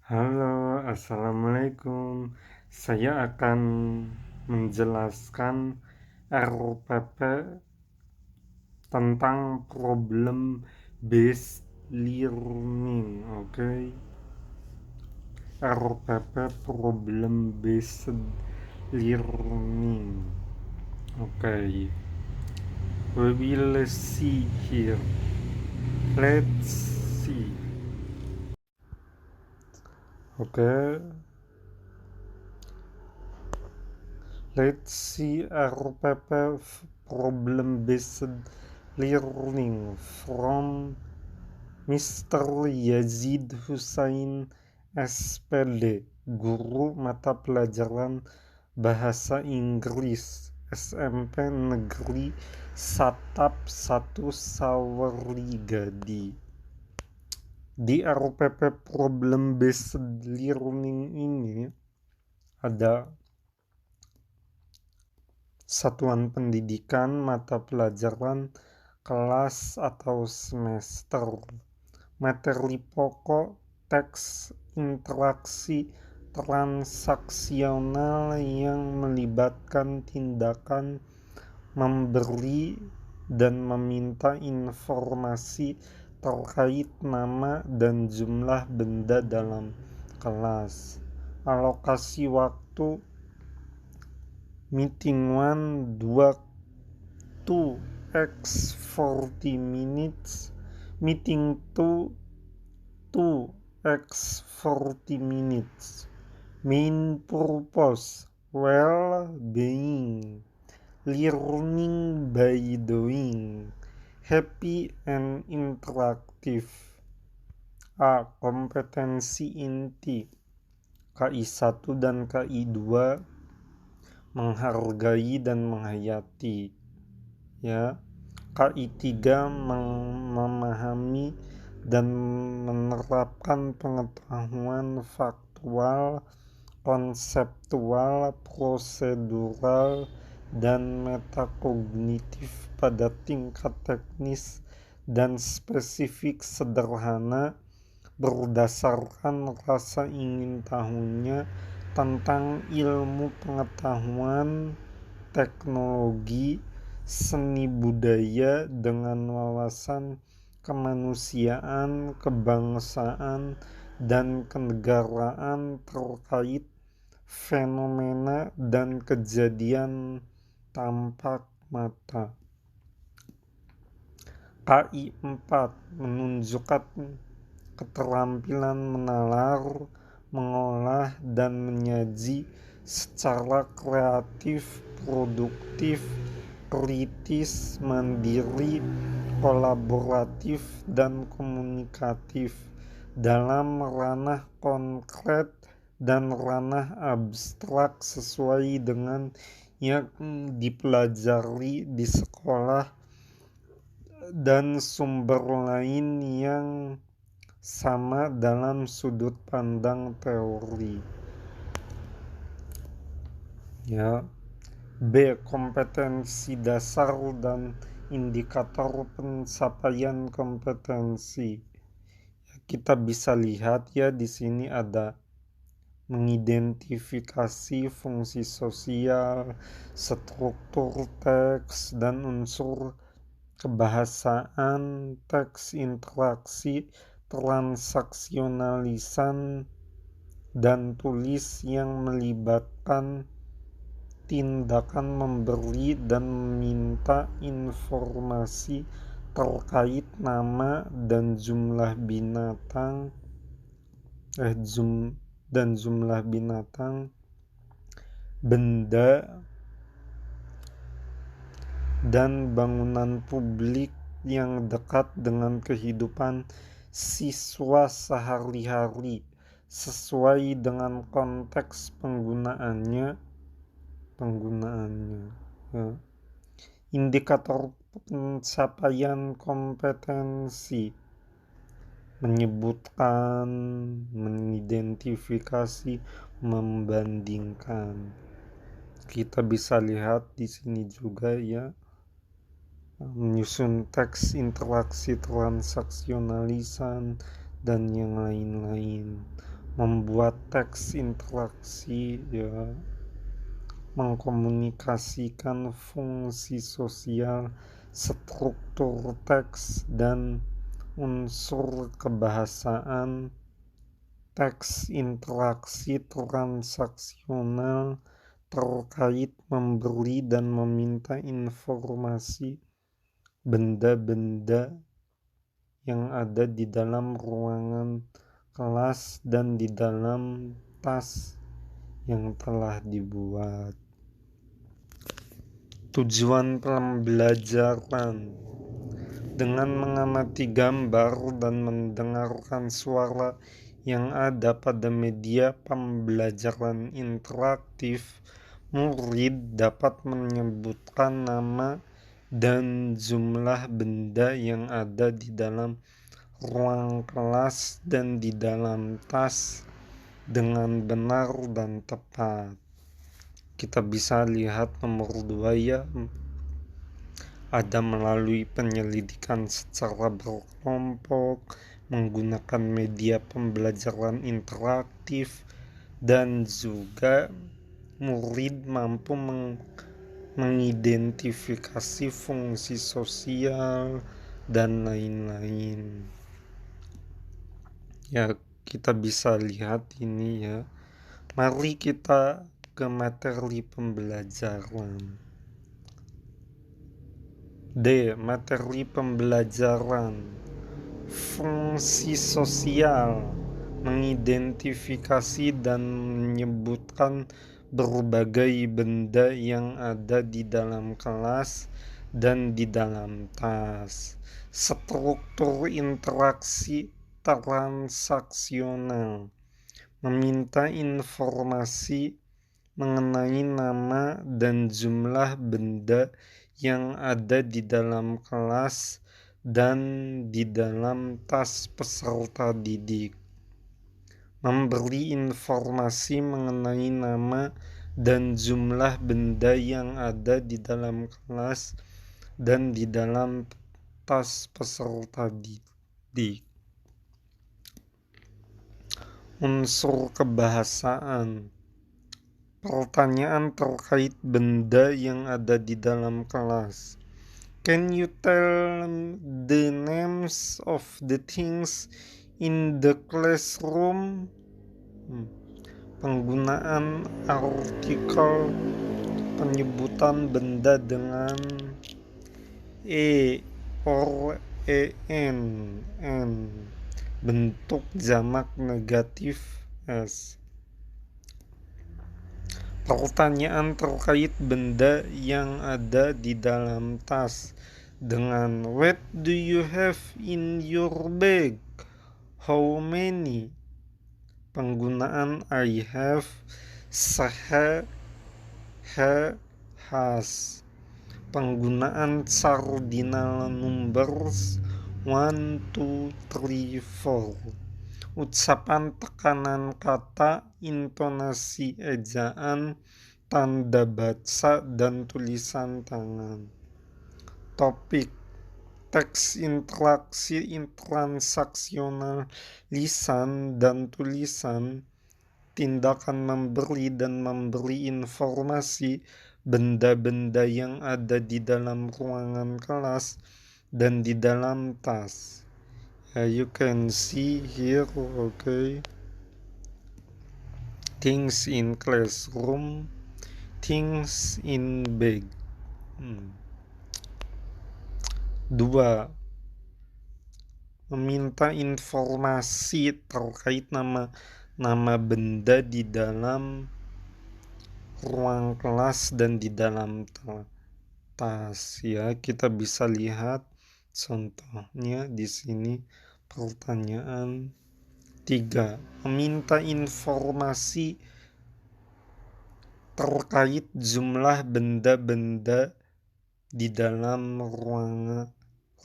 Halo, assalamualaikum. Saya akan menjelaskan RPP tentang problem based learning. Oke, RPP problem based learning. Oke, we will see here. Let's see. Oke, let's see RPP problem based learning from Mr. Yazid Hussain SPD, guru mata pelajaran bahasa Inggris SMP Negeri Satap 1 Sawarigadi. Di RPP Problem Based Learning ini ada satuan pendidikan, mata pelajaran, kelas atau semester, materi pokok, teks, interaksi transaksional yang melibatkan tindakan memberi dan meminta informasi terkait nama dan jumlah benda dalam kelas. Alokasi waktu meeting 1 2x 40 minutes, meeting 2 2x 40 minutes. Main purpose well-being, learning by doing, happy and interactive. A. Kompetensi inti KI 1 dan KI 2 menghargai dan menghayati, ya. KI 3 memahami dan menerapkan pengetahuan faktual, konseptual, prosedural, dan metakognitif pada tingkat teknis dan spesifik sederhana berdasarkan rasa ingin tahunya tentang ilmu pengetahuan, teknologi, seni budaya dengan wawasan kemanusiaan, kebangsaan, dan kenegaraan terkait fenomena dan kejadian tampak mata. KI 4 menunjukkan keterampilan menalar, mengolah, dan menyaji secara kreatif, produktif, kritis, mandiri, kolaboratif, dan komunikatif dalam ranah konkret dan ranah abstrak sesuai dengan yang dipelajari di sekolah dan sumber lain yang sama dalam sudut pandang teori. Ya. B. Kompetensi dasar dan indikator pencapaian kompetensi. Kita bisa lihat ya di sini ada mengidentifikasi fungsi sosial, struktur teks, dan unsur kebahasaan teks, interaksi, transaksionalisan, dan tulis yang melibatkan tindakan memberi dan meminta informasi terkait nama dan jumlah binatang, benda, dan bangunan publik yang dekat dengan kehidupan siswa sehari-hari sesuai dengan konteks penggunaannya. Ya. Indikator pencapaian kompetensi menyebutkan, mengidentifikasi, membandingkan. Kita bisa lihat di sini juga ya, menyusun teks, interaksi transaksionalisan, dan yang lain-lain, membuat teks interaksi, ya, mengkomunikasikan fungsi sosial, struktur teks, dan unsur kebahasaan. Teks interaksi transaksional terkait memberi dan meminta informasi benda-benda yang ada di dalam ruangan kelas dan di dalam tas yang telah dibuat. Tujuan pembelajaran dengan mengamati gambar dan mendengarkan suara yang ada pada media pembelajaran interaktif, murid dapat menyebutkan nama dan jumlah benda yang ada di dalam ruang kelas dan di dalam tas dengan benar dan tepat. Kita bisa lihat nomor 2, ya, ada melalui penyelidikan secara berkelompok menggunakan media pembelajaran interaktif, dan juga murid mampu mengidentifikasi fungsi sosial dan lain-lain. Ya, kita bisa lihat ini, ya. Mari kita ke materi pembelajaran. D. Materi pembelajaran. Fungsi sosial, mengidentifikasi dan menyebutkan berbagai benda yang ada di dalam kelas dan di dalam tas. Struktur interaksi transaksional, meminta informasi mengenai nama dan jumlah benda yang ada di dalam kelas dan di dalam tas peserta didik. Memberi informasi mengenai nama dan jumlah benda yang ada di dalam kelas dan di dalam tas peserta didik. Unsur kebahasaan. Pertanyaan terkait benda yang ada di dalam kelas. Can you tell the names of the things in the classroom? Penggunaan artikel, penyebutan benda dengan or n, bentuk jamak negatif s. Pertanyaan terkait benda yang ada di dalam tas dengan what do you have in your bag? How many? Penggunaan I have, she, has. Penggunaan cardinal numbers 1, 2, 3, 4. Ucapan tekanan kata, intonasi ejaan, tanda baca, dan tulisan tangan. Topik: teks interaksi transaksional, lisan dan tulisan, tindakan memberi dan memberi informasi, benda-benda yang ada di dalam ruangan kelas dan di dalam tas. You can see here, okay, things in classroom, things in bag. 2. Meminta informasi terkait nama benda di dalam ruang kelas dan di dalam tas, ya. Kita bisa lihat contohnya di sini. Pertanyaan 3. Meminta informasi terkait jumlah benda-benda di dalam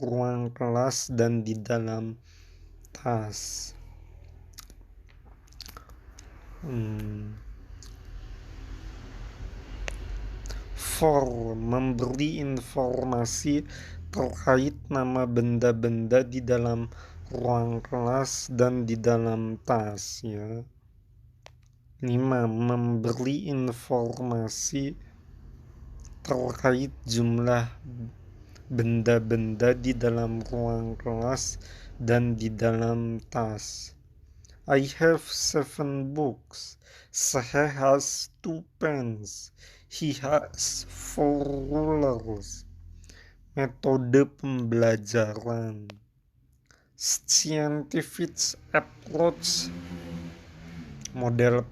ruang kelas dan di dalam tas. 4. Memberi informasi terkait nama benda-benda di dalam ruang kelas dan di dalam tas, ya. 5. Memberi informasi terkait jumlah benda-benda di dalam ruang kelas dan di dalam tas. I have 7 books. She has 2 pens. He has 4 rulers. Metode pembelajaran. Scientific approach. Model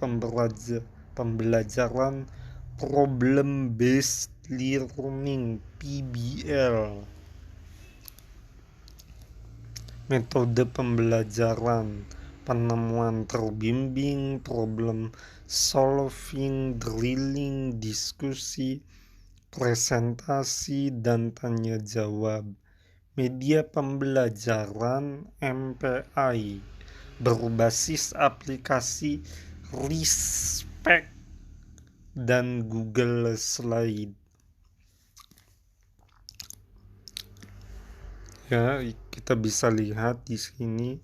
pembelajaran problem based learning PBL. Metode pembelajaran penemuan terbimbing, problem solving, drilling, diskusi, presentasi, dan tanya jawab. Media pembelajaran MPI berbasis aplikasi Respect dan Google Slide. Ya, kita bisa lihat di sini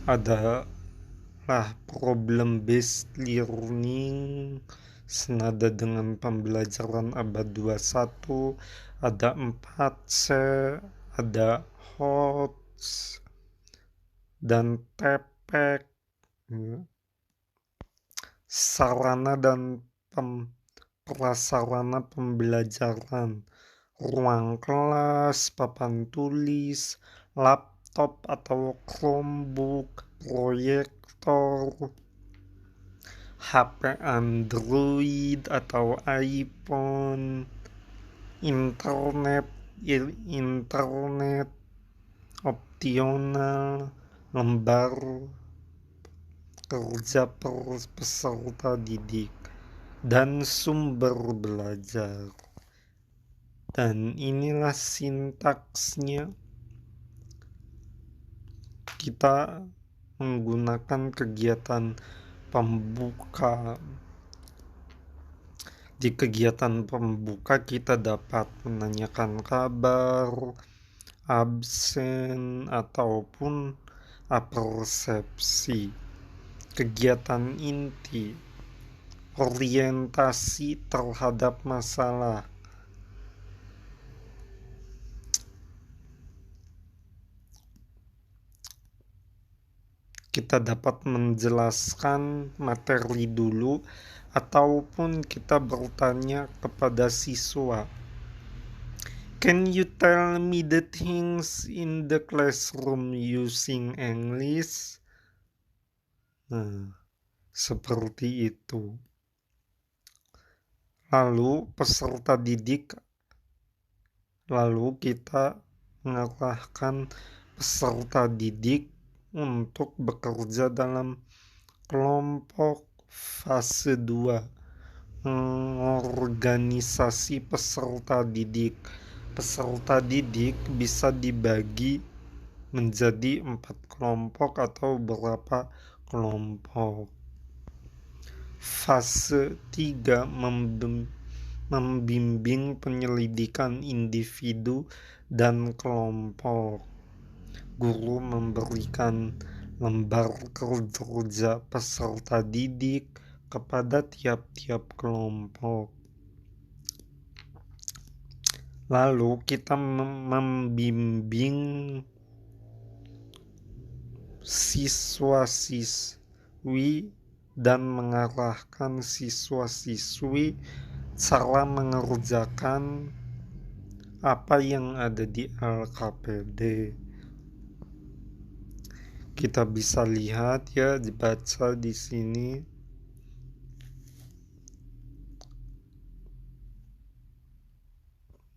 adalah problem based learning senada dengan pembelajaran abad 21, ada 4C, ada HOTS dan TPEC. Sarana dan prasarana pembelajaran, ruang kelas, papan tulis, laptop atau Chromebook, proyektor, HP Android atau iPhone, internet opsional, lembar kerja peserta didik, dan sumber belajar. Dan inilah sintaksnya. Kita menggunakan kegiatan pembuka. Di kegiatan pembuka kita dapat menanyakan kabar, absen, ataupun persepsi. Kegiatan inti, orientasi terhadap masalah. Kita dapat menjelaskan materi dulu ataupun kita bertanya kepada siswa. Can you tell me the things in the classroom using English? Nah, seperti itu. Lalu kita mengarahkan peserta didik untuk bekerja dalam kelompok. Fase 2, organisasi peserta didik. Peserta didik bisa dibagi menjadi 4 kelompok atau berapa kelompok. Fase 3, membimbing penyelidikan individu dan kelompok. Guru memberikan lembar kerja peserta didik kepada tiap-tiap kelompok. Lalu kita membimbing siswa-siswi dan mengarahkan siswa-siswi cara mengerjakan apa yang ada di LKPD. Kita bisa lihat ya, dibaca di sini.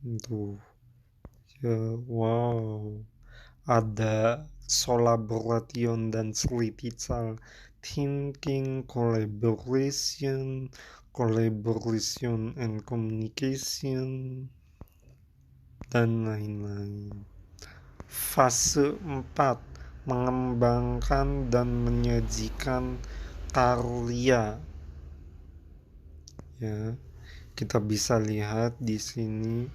Tuh. Ya, wow. Ada collaboration dan critical thinking, collaboration and communication, dan lain-lain. Fase 4, mengembangkan dan menyajikan karya. Ya, kita bisa lihat di sini.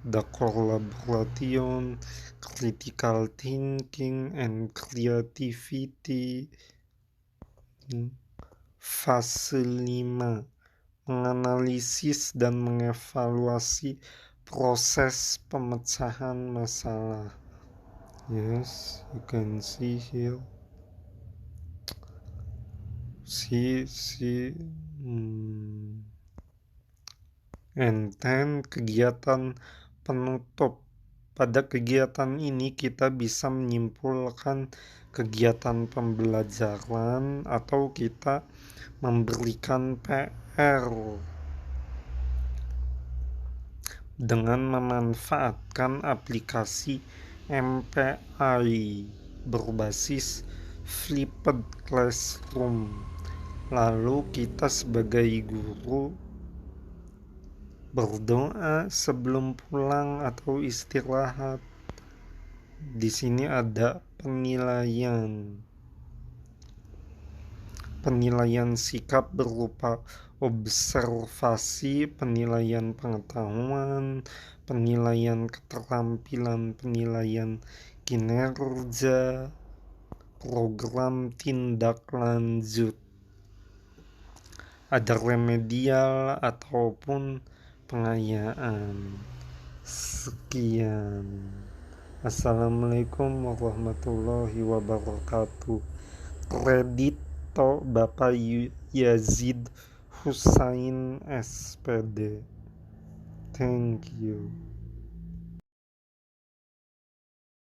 the collaboration, critical thinking, and creativity. Fase 5, menganalisis dan mengevaluasi proses pemecahan masalah. Yes, you can see here. And then kegiatan penutup. Pada kegiatan ini kita bisa menyimpulkan kegiatan pembelajaran atau kita memberikan PR dengan memanfaatkan aplikasi MPI berbasis Flipped Classroom. Lalu kita sebagai guru berdoa sebelum pulang atau istirahat. Di sini ada penilaian sikap berupa observasi, penilaian pengetahuan, penilaian keterampilan, penilaian kinerja, program tindak lanjut, ada remedial ataupun pengayaan. Sekian. Assalamualaikum warahmatullahi wabarakatuh. Kredit to Bapak Yazid Husain SPD. Thank you.